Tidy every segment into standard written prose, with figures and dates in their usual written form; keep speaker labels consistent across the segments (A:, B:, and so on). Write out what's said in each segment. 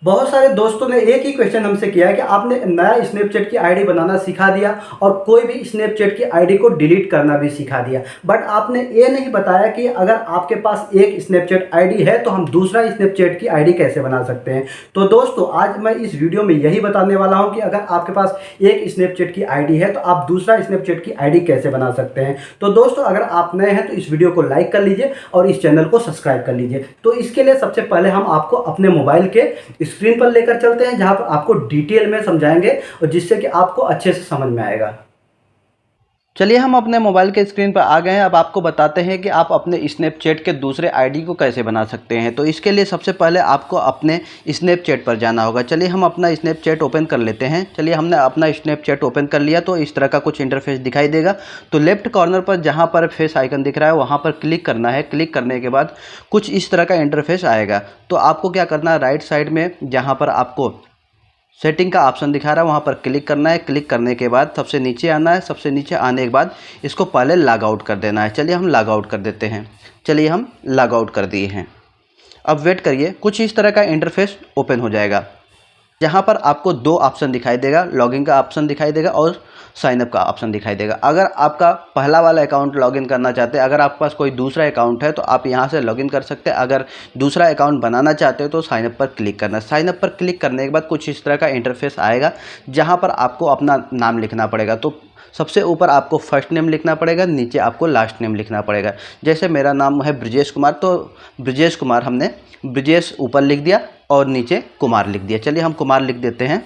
A: बहुत सारे दोस्तों ने एक ही क्वेश्चन हमसे किया है कि आपने नया स्नैपचैट की आईडी बनाना सिखा दिया और कोई भी स्नैपचैट की आईडी को डिलीट करना भी सिखा दिया, बट आपने ये नहीं बताया कि अगर आपके पास एक स्नैपचैट आईडी है तो हम दूसरा स्नैपचैट की आईडी कैसे बना सकते हैं। तो दोस्तों आज मैं इस वीडियो में यही बताने वाला हूं कि अगर आपके पास एक स्नैपचैट की आईडी है तो आप दूसरा स्नैपचैट की आईडी कैसे बना सकते हैं। तो दोस्तों अगर आप नए हैं तो इस वीडियो को लाइक कर लीजिए और इस चैनल को सब्सक्राइब कर लीजिए। तो इसके लिए सबसे पहले हम आपको अपने मोबाइल के स्क्रीन पर लेकर चलते हैं जहां पर आपको डिटेल में समझाएंगे और जिससे कि आपको अच्छे से समझ में आएगा।
B: चलिए हम अपने मोबाइल के स्क्रीन पर आ गए हैं। अब आपको बताते हैं कि आप अपने स्नैपचैट के दूसरे आईडी को कैसे बना सकते हैं। तो इसके लिए सबसे पहले आपको अपने स्नैपचैट पर जाना होगा। चलिए हम अपना स्नैपचैट ओपन कर लेते हैं। चलिए हमने अपना स्नैपचैट ओपन कर लिया तो इस तरह का कुछ इंटरफेस दिखाई देगा। तो लेफ्ट कॉर्नर पर जहाँ पर फेस आइकन दिख रहा है वहाँ पर क्लिक करना है। क्लिक करने के बाद कुछ इस तरह का इंटरफेस आएगा। तो आपको क्या करना है, राइट साइड में जहाँ पर आपको सेटिंग का ऑप्शन दिखा रहा है वहाँ पर क्लिक करना है। क्लिक करने के बाद सबसे नीचे आना है। सबसे नीचे आने के बाद इसको पहले लॉग आउट कर देना है। चलिए हम लॉग आउट कर देते हैं। चलिए हम लॉग आउट कर दिए हैं। अब वेट करिए, कुछ इस तरह का इंटरफेस ओपन हो जाएगा जहाँ पर आपको दो ऑप्शन दिखाई देगा, लॉगिन का ऑप्शन दिखाई देगा और साइन अप का ऑप्शन दिखाई देगा। अगर आपका पहला वाला अकाउंट लॉगिन करना चाहते हैं, अगर आपके पास कोई दूसरा अकाउंट है तो आप यहाँ से लॉगिन कर सकते हैं। अगर दूसरा अकाउंट बनाना चाहते हो तो साइन अप पर क्लिक करना। साइन अप पर क्लिक करने के बाद कुछ इस तरह का इंटरफेस आएगा जहाँ पर आपको अपना नाम लिखना पड़ेगा। तो सबसे ऊपर आपको फर्स्ट नेम लिखना पड़ेगा, नीचे आपको लास्ट नेम लिखना पड़ेगा। जैसे मेरा नाम है ब्रजेश कुमार, तो ब्रजेश कुमार हमने ब्रजेश ऊपर लिख दिया और नीचे कुमार लिख दिया। चलिए हम कुमार लिख देते हैं।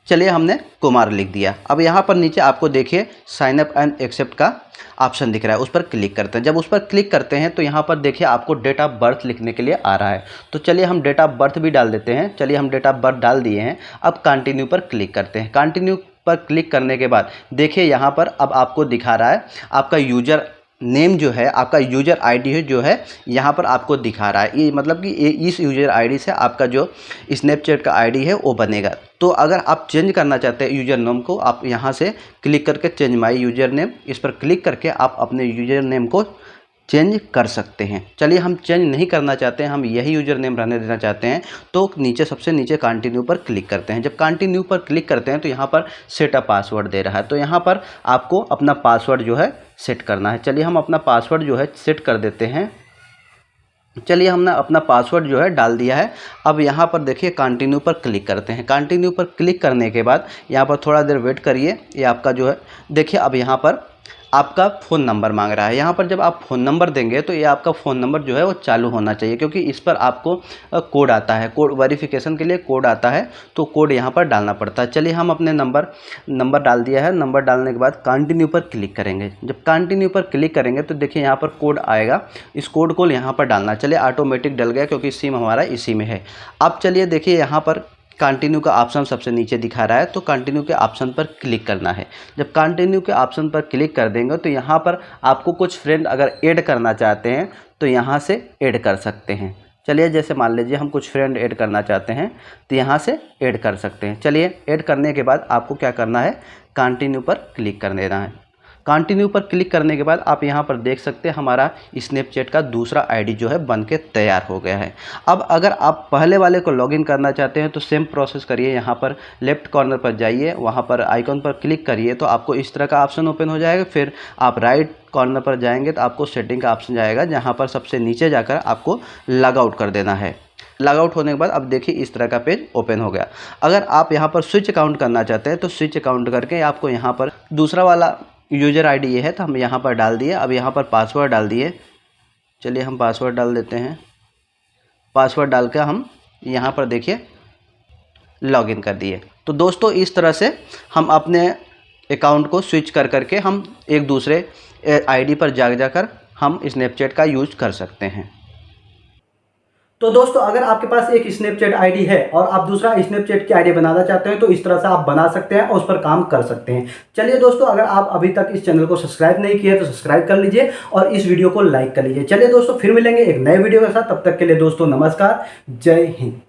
B: चलिए हमने कुमार लिख दिया। अब यहाँ पर नीचे आपको देखिए साइन अप एंड एक्सेप्ट का ऑप्शन दिख रहा है, उस पर क्लिक करते हैं। जब उस पर क्लिक करते हैं तो यहाँ पर देखिए आपको डेट ऑफ बर्थ लिखने के लिए आ रहा है। तो चलिए हम डेट ऑफ बर्थ भी डाल देते हैं। चलिए हम डेट ऑफ बर्थ डाल दिए हैं। अब कंटिन्यू पर क्लिक करते हैं। कंटिन्यू पर क्लिक करने के बाद देखिए यहाँ पर अब आपको दिखा रहा है आपका यूजर नेम जो है, आपका यूजर आईडी है जो है यहाँ पर आपको दिखा रहा है। ये मतलब कि इस यूजर आईडी से आपका जो स्नैपचैट का आईडी है वो बनेगा। तो अगर आप चेंज करना चाहते हैं यूजर नेम को, आप यहाँ से क्लिक करके चेंज माय यूजर नेम, इस पर क्लिक करके आप अपने यूजर नेम को चेंज कर सकते हैं। चलिए हम चेंज नहीं करना चाहते हैं, हम यही यूजर नेम रहने देना चाहते हैं। तो नीचे सबसे नीचे कंटिन्यू पर क्लिक करते हैं। जब कंटिन्यू पर क्लिक करते हैं तो यहाँ पर सेट अ पासवर्ड दे रहा है। तो यहाँ पर आपको अपना पासवर्ड जो है सेट करना है। चलिए हम अपना पासवर्ड जो है सेट कर देते हैं। चलिए हमने अपना पासवर्ड जो है डाल दिया है। अब यहाँ पर देखिए कंटिन्यू पर क्लिक करते हैं। कंटिन्यू पर क्लिक करने के बाद यहाँ पर थोड़ा देर वेट करिए। ये आपका जो है देखिए अब यहाँ पर आपका फ़ोन नंबर मांग रहा है। यहाँ पर जब आप फ़ोन नंबर देंगे तो ये आपका फ़ोन नंबर जो है वो चालू होना चाहिए, क्योंकि इस पर आपको कोड आता है, कोड वेरिफिकेशन के लिए कोड आता है। तो कोड यहाँ पर डालना पड़ता है। चलिए हम अपने नंबर डाल दिया है। नंबर डालने के बाद कंटिन्यू पर क्लिक करेंगे। जब कंटिन्यू पर क्लिक करेंगे तो देखिए यहाँ पर कोड आएगा। इस कोड को यहाँ पर डालना। चलिए ऑटोमेटिक डल गया क्योंकि सिम हमारा इसी में है। अब चलिए देखिए यहाँ पर कंटिन्यू का ऑप्शन सबसे नीचे दिखा रहा है, तो कंटिन्यू के ऑप्शन पर क्लिक करना है। जब कंटिन्यू के ऑप्शन पर क्लिक कर देंगे तो यहाँ पर आपको कुछ फ्रेंड अगर ऐड करना चाहते हैं तो यहाँ से ऐड कर सकते हैं। चलिए जैसे मान लीजिए हम कुछ फ्रेंड ऐड करना चाहते हैं तो यहाँ से ऐड कर सकते हैं। चलिए ऐड करने के बाद आपको क्या करना है, कंटिन्यू पर क्लिक कर देना है। कंटिन्यू पर क्लिक करने के बाद आप यहाँ पर देख सकते हैं हमारा स्नैपचैट का दूसरा आईडी जो है बन के तैयार हो गया है। अब अगर आप पहले वाले को लॉगिन करना चाहते हैं तो सेम प्रोसेस करिए। यहाँ पर लेफ्ट कॉर्नर पर जाइए, वहाँ पर आइकन पर क्लिक करिए तो आपको इस तरह का ऑप्शन ओपन हो जाएगा। फिर आप राइट कॉर्नर पर जाएंगे तो आपको सेटिंग का ऑप्शन जाएगा, जहाँ पर सबसे नीचे जाकर आपको लॉग आउट कर देना है। लॉग आउट होने के बाद अब देखिए इस तरह का पेज ओपन हो गया। अगर आप यहाँ पर स्विच अकाउंट करना चाहते हैं तो स्विच अकाउंट करके आपको यहाँ पर दूसरा वाला यूजर आईडी ये है तो हम यहाँ पर डाल दिए। अब यहाँ पर पासवर्ड डाल दिए। चलिए हम पासवर्ड डाल देते हैं। पासवर्ड डाल के हम यहाँ पर देखिए लॉगिन कर दिए। तो दोस्तों इस तरह से हम अपने अकाउंट को स्विच कर करके हम एक दूसरे आईडी पर जाकर हम स्नैपचैट का यूज कर सकते हैं।
A: तो दोस्तों अगर आपके पास एक स्नैपचैट आईडी है और आप दूसरा स्नैपचैट की आईडी बनाना चाहते हैं तो इस तरह से आप बना सकते हैं और उस पर काम कर सकते हैं। चलिए दोस्तों अगर आप अभी तक इस चैनल को सब्सक्राइब नहीं किए तो सब्सक्राइब कर लीजिए और इस वीडियो को लाइक कर लीजिए। चलिए दोस्तों फिर मिलेंगे एक नए वीडियो के साथ, तब तक के लिए दोस्तों नमस्कार, जय हिंद।